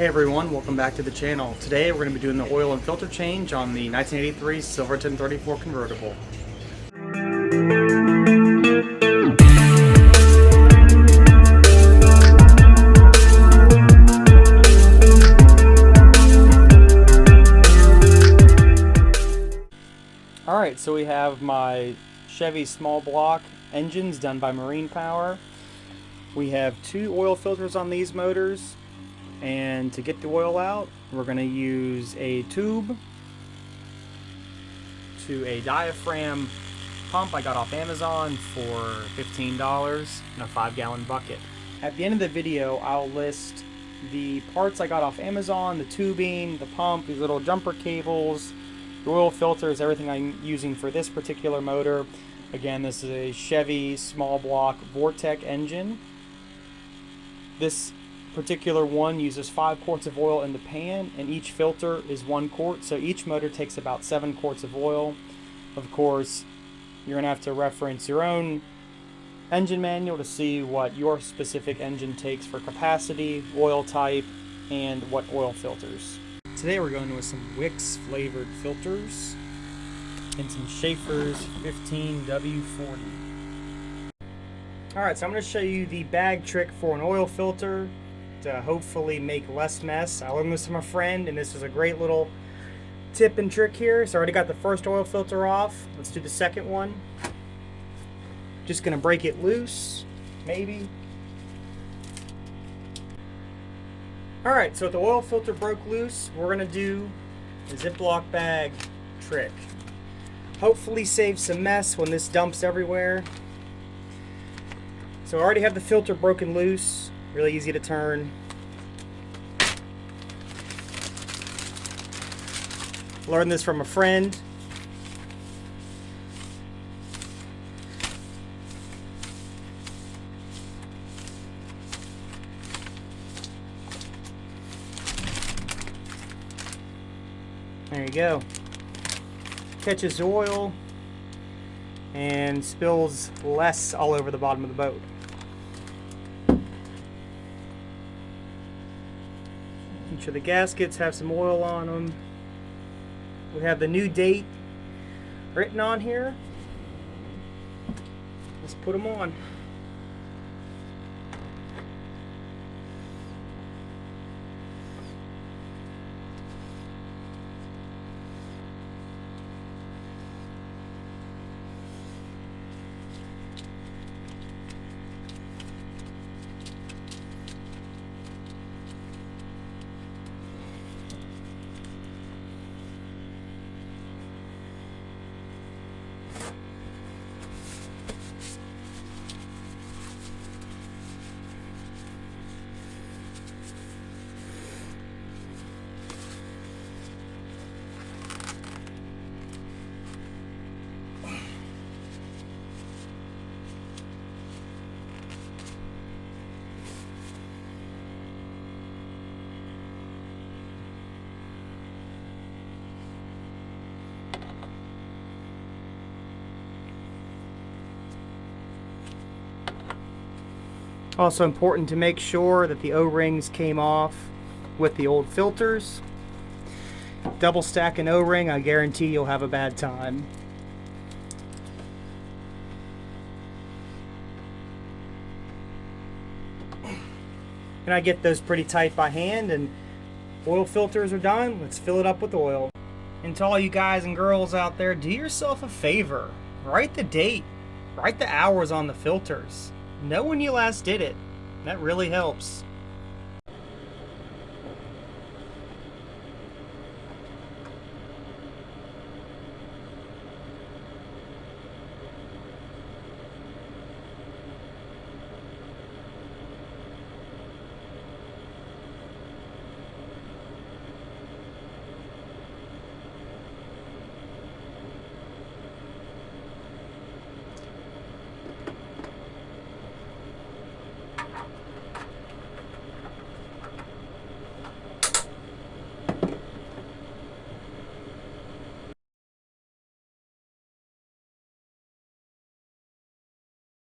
Hey everyone, welcome back to the channel. Today we're going to be doing the oil and filter change on the 1983 Silverton 34 convertible. Alright, so we have my Chevy small block engines done by Marine Power. We have two oil filters on these motors. And to get the oil out, we're going to use a tube to a diaphragm pump I got off Amazon for $15 in a 5-gallon bucket. At the end of the video, I'll list the parts I got off Amazon, the tubing, the pump, these little jumper cables, the oil filters, everything I'm using for this particular motor. Again, this is a Chevy small block Vortec engine. This particular one uses 5 quarts of oil in the pan, and each filter is 1 quart, so each motor takes about 7 quarts of oil. Of course, you're going to have to reference your own engine manual to see what your specific engine takes for capacity, oil type, and what oil filters. Today we're going with some Wix flavored filters and some Schaffers 15W40. Alright, so I'm going to show you the bag trick for an oil filter to hopefully make less mess. I learned this from a friend, and this is a great little tip and trick here. So I already got the first oil filter off. Let's do the second one. Just gonna break it loose, maybe. Alright, so with the oil filter broke loose, we're gonna do a Ziploc bag trick. Hopefully save some mess when this dumps everywhere. So I already have the filter broken loose. Really easy to turn. Learned this from a friend. There you go. Catches the oil and spills less all over the bottom of the boat. Each of the gaskets have some oil on them. We have the new date written on here. Let's put them on. Also important to make sure that the O-rings came off with the old filters. Double stack an O-ring, I guarantee you'll have a bad time. And I get those pretty tight by hand, and oil filters are done. Let's fill it up with oil. And to all you guys and girls out there, do yourself a favor. Write the date. Write the hours on the filters. Know when you last did it. That really helps.